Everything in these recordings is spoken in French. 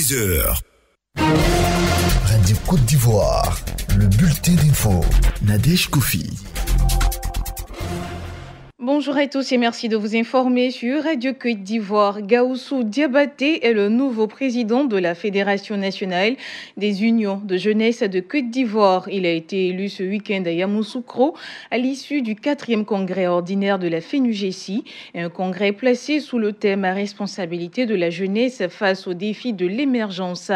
10h. Radio Côte d'Ivoire, le bulletin d'info. Nadège Koufi. Bonjour à tous et merci de vous informer sur Radio Côte d'Ivoire. Gawusu Diabaté est le nouveau président de la Fédération nationale des unions de jeunesse de Côte d'Ivoire. Il a été élu ce week-end à Yamoussoukro à l'issue du 4e congrès ordinaire de la FENUGESI, un congrès placé sous le thème à responsabilité de la jeunesse face aux défis de l'émergence.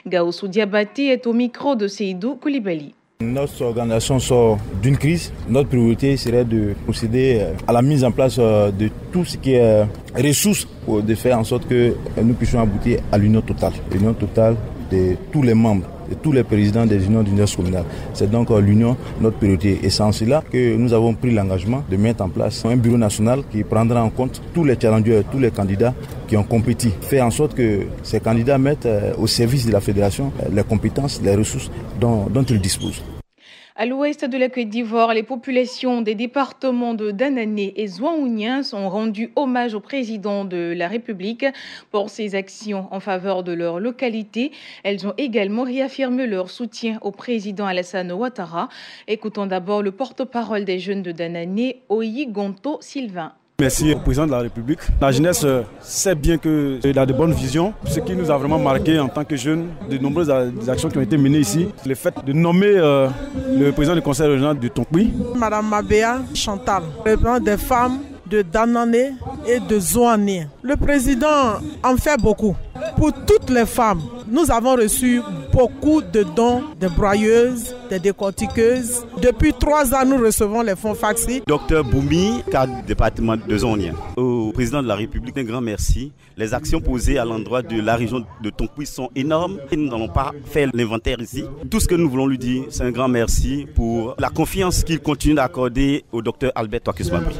Gawusu Diabaté est au micro de Seydou Koulibaly. Notre organisation sort d'une crise. Notre priorité serait de procéder à la mise en place de tout ce qui est ressources pour de faire en sorte que nous puissions aboutir à l'union totale. L'union totale de tous les membres, de tous les présidents des unions d'unions communales. C'est donc l'union notre priorité. Et c'est en cela que nous avons pris l'engagement de mettre en place un bureau national qui prendra en compte tous les challengers, tous les candidats qui ont compétit. Faire en sorte que ces candidats mettent au service de la fédération les compétences, les ressources dont ils disposent. À l'ouest de la Côte d'Ivoire, les populations des départements de Danané et Zouaounien ont rendu hommage au président de la République pour ses actions en faveur de leur localité. Elles ont également réaffirmé leur soutien au président Alassane Ouattara. Écoutons d'abord le porte-parole des jeunes de Danané, Oyi Gonto Sylvain. Merci au président de la République. La jeunesse sait bien qu'il a de bonnes visions. Ce qui nous a vraiment marqué en tant que jeunes, de nombreuses actions qui ont été menées ici. Le fait de nommer le président du conseil régional de Tonkoui. Madame Mabéa Chantal, représentante des femmes de Danané et de Zouané. Le président en fait beaucoup. Pour toutes les femmes, nous avons reçu beaucoup de dons, des broyeuses, des décortiqueuses. Depuis 3 ans, nous recevons les fonds Faxi. Docteur Boumi, cadre du département de Zonien. Au président de la République, un grand merci. Les actions posées à l'endroit de la région de Tonkoui sont énormes. Et nous n'allons pas faire l'inventaire ici. Tout ce que nous voulons lui dire, c'est un grand merci pour la confiance qu'il continue d'accorder au docteur Albert Touakusmabri.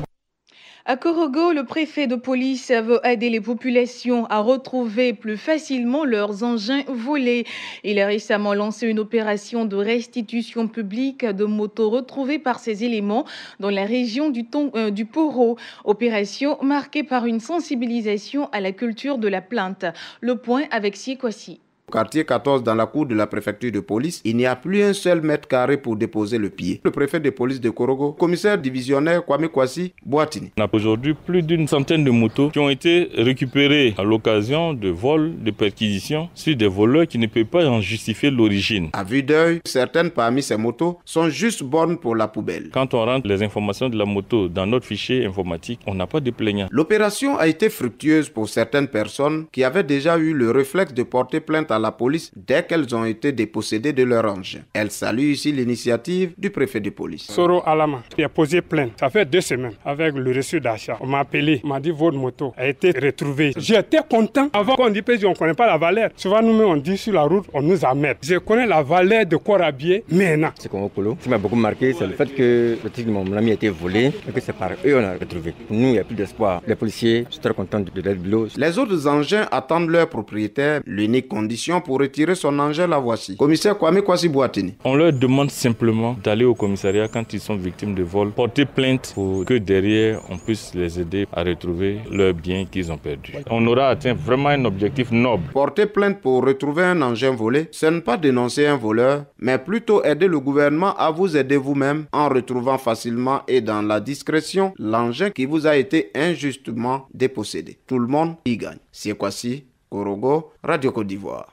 À Korogo, le préfet de police veut aider les populations à retrouver plus facilement leurs engins volés. Il a récemment lancé une opération de restitution publique de motos retrouvées par ces éléments dans la région du Poro. Opération marquée par une sensibilisation à la culture de la plainte. Le point avec Siekwasi. Quartier 14 dans la cour de la préfecture de police, il n'y a plus un seul mètre carré pour déposer le pied. Le préfet de police de Korogo, commissaire divisionnaire Kwame Kwasi Boatini. On a aujourd'hui plus d'une centaine de motos qui ont été récupérées à l'occasion de vols, de perquisitions sur des voleurs qui ne peuvent pas en justifier l'origine. À vue d'œil, certaines parmi ces motos sont juste bonnes pour la poubelle. Quand on rentre les informations de la moto dans notre fichier informatique, on n'a pas de plaignant. L'opération a été fructueuse pour certaines personnes qui avaient déjà eu le réflexe de porter plainte à la police dès qu'elles ont été dépossédées de leur engin. Elle salue ici l'initiative du préfet de police. Soro Alama, qui a posé plainte. Ça fait 2 semaines avec le reçu d'achat. On m'a appelé, on m'a dit votre moto a été retrouvée. J'étais content. Avant qu'on dit on ne connaît pas la valeur. Souvent nous on dit sur la route, on nous amène. Je connais la valeur de corps habillé maintenant. C'est comme au polo. Ce qui m'a beaucoup marqué, c'est le fait que le titre de mon ami a été volé et que c'est par eux on a retrouvé. Pour nous, il n'y a plus d'espoir. Les policiers sont très contents de l'aide de l'eau. Les autres engins attendent leur propriétaire. L'unique condition pour retirer son engin, la voici. Commissaire Kwame Kwasi Boatini. On leur demande simplement d'aller au commissariat quand ils sont victimes de vol, porter plainte pour que derrière on puisse les aider à retrouver leurs biens qu'ils ont perdus. On aura atteint vraiment un objectif noble. Porter plainte pour retrouver un engin volé, ce n'est pas dénoncer un voleur, mais plutôt aider le gouvernement à vous aider vous-même en retrouvant facilement et dans la discrétion l'engin qui vous a été injustement dépossédé. Tout le monde y gagne. Siekwasi, Korogo, Radio Côte d'Ivoire.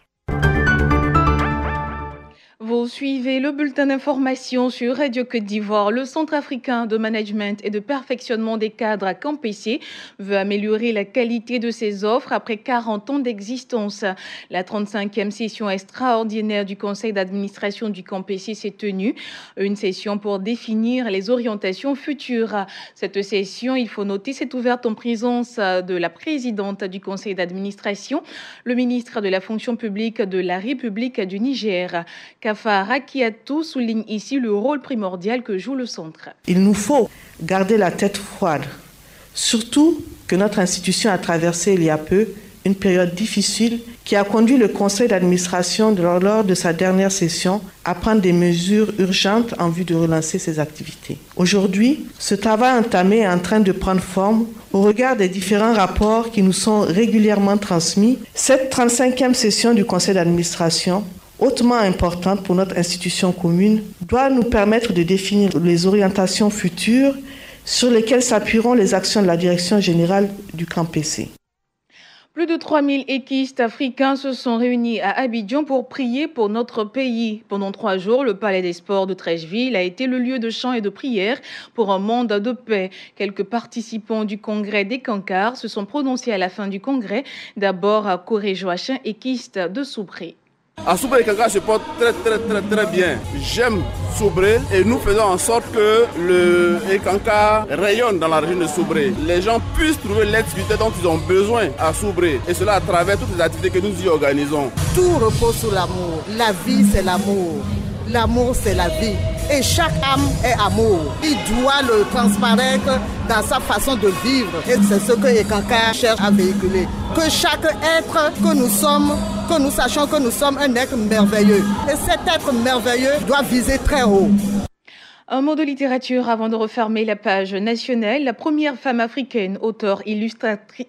Vous suivez le bulletin d'information sur Radio Côte d'Ivoire. Le Centre africain de management et de perfectionnement des cadres à Campessé veut améliorer la qualité de ses offres après 40 ans d'existence. La 35e session extraordinaire du conseil d'administration du Campessé s'est tenue. Une session pour définir les orientations futures. Cette session, il faut noter, s'est ouverte en présence de la présidente du conseil d'administration, le ministre de la fonction publique de la République du Niger. Kafa Rakiatou souligne ici le rôle primordial que joue le centre. Il nous faut garder la tête froide, surtout que notre institution a traversé il y a peu une période difficile qui a conduit le conseil d'administration lors de sa dernière session à prendre des mesures urgentes en vue de relancer ses activités. Aujourd'hui, ce travail entamé est en train de prendre forme au regard des différents rapports qui nous sont régulièrement transmis. Cette 35e session du conseil d'administration, hautement importante pour notre institution commune, doit nous permettre de définir les orientations futures sur lesquelles s'appuieront les actions de la direction générale du CAMPC. Plus de 3000 équistes africains se sont réunis à Abidjan pour prier pour notre pays. Pendant 3 jours, le Palais des Sports de Treichville a été le lieu de chants et de prières pour un monde de paix. Quelques participants du congrès des Cancars se sont prononcés à la fin du congrès. D'abord à Coré Joachim, équiste de Soubré. À Soubré, les Cancars se portent très bien. J'aime Soubré et nous faisons en sorte que le Cancars rayonne dans la région de Soubré. Les gens puissent trouver l'aide spirituelle dont ils ont besoin à Soubré. Et cela à travers toutes les activités que nous y organisons. Tout repose sur l'amour. La vie, c'est l'amour. L'amour, c'est la vie. Et chaque âme est amour. Il doit le transparaître dans sa façon de vivre. Et c'est ce que les Cancars cherchent à véhiculer. Que chaque être que nous sommes, que nous sachions que nous sommes un être merveilleux. Et cet être merveilleux doit viser très haut. Un mot de littérature avant de refermer la page nationale. La première femme africaine, auteure illustratrice,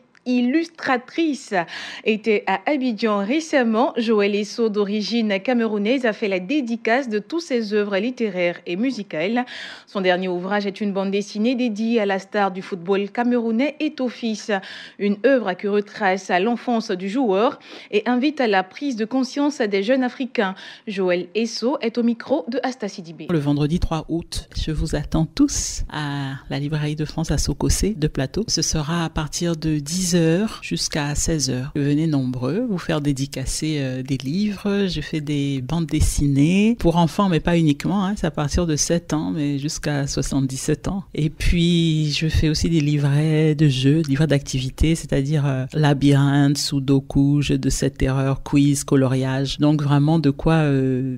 était à Abidjan récemment. Joël Esso, d'origine camerounaise, a fait la dédicace de toutes ses œuvres littéraires et musicales. Son dernier ouvrage est une bande dessinée dédiée à la star du football camerounais Eto'o-Fils, une œuvre qui retrace l'enfance du joueur et invite à la prise de conscience des jeunes africains. Joël Esso est au micro de Asta Sidibé. Le vendredi 3 août, je vous attends tous à la Librairie de France à Sokosé de Plateau. Ce sera à partir de 10h jusqu'à 16h. Venez nombreux, vous faire dédicacer des livres. Je fais des bandes dessinées pour enfants, mais pas uniquement. C'est à partir de 7 ans, mais jusqu'à 77 ans. Et puis, je fais aussi des livrets de jeux, livrets d'activités, c'est-à-dire labyrinthe, sudoku, jeux de 7 terreurs, quiz, coloriage. Donc, vraiment de quoi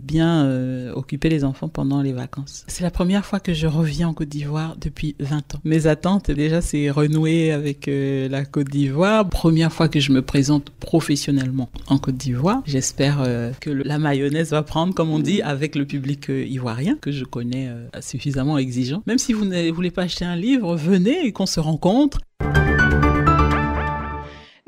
bien occuper les enfants pendant les vacances. C'est la première fois que je reviens en Côte d'Ivoire depuis 20 ans. Mes attentes, déjà, c'est renouer avec la Côte d'Ivoire. Première fois que je me présente professionnellement en Côte d'Ivoire. J'espère que la mayonnaise va prendre, comme on dit, avec le public ivoirien, que je connais suffisamment exigeant. Même si vous ne voulez pas acheter un livre, venez et qu'on se rencontre.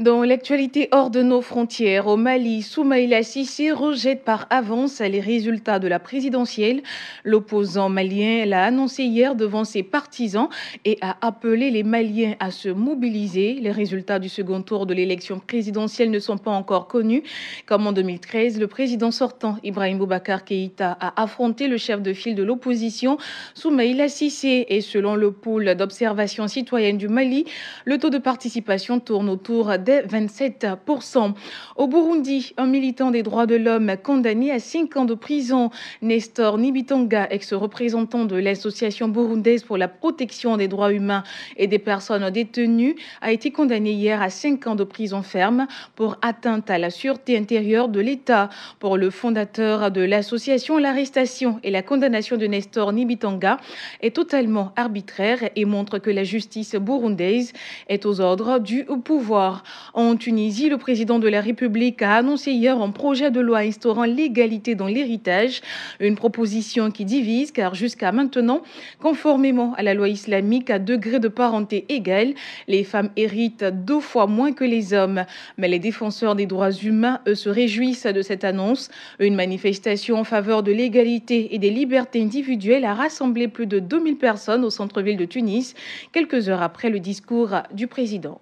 Dans l'actualité hors de nos frontières, au Mali, Soumaïla Cissé rejette par avance les résultats de la présidentielle. L'opposant malien l'a annoncé hier devant ses partisans et a appelé les Maliens à se mobiliser. Les résultats du second tour de l'élection présidentielle ne sont pas encore connus. Comme en 2013, le président sortant, Ibrahim Boubacar Keïta, a affronté le chef de file de l'opposition, Soumaïla Cissé. Et selon le pôle d'observation citoyenne du Mali, le taux de participation tourne autour des 27%. Au Burundi, un militant des droits de l'homme condamné à 5 ans de prison, Nestor Nibitonga, ex-représentant de l'Association burundaise pour la protection des droits humains et des personnes détenues, a été condamné hier à 5 ans de prison ferme pour atteinte à la sûreté intérieure de l'État. Pour le fondateur de l'association, l'arrestation et la condamnation de Nestor Nibitonga est totalement arbitraire et montre que la justice burundaise est aux ordres du pouvoir. En Tunisie, le président de la République a annoncé hier un projet de loi instaurant l'égalité dans l'héritage, une proposition qui divise car jusqu'à maintenant, conformément à la loi islamique à degré de parenté égal, les femmes héritent 2 fois moins que les hommes. Mais les défenseurs des droits humains, eux, se réjouissent de cette annonce. Une manifestation en faveur de l'égalité et des libertés individuelles a rassemblé plus de 2000 personnes au centre-ville de Tunis, quelques heures après le discours du président.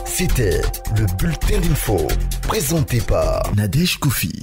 C'était le Bulletin d'info, présenté par Nadège Koufi.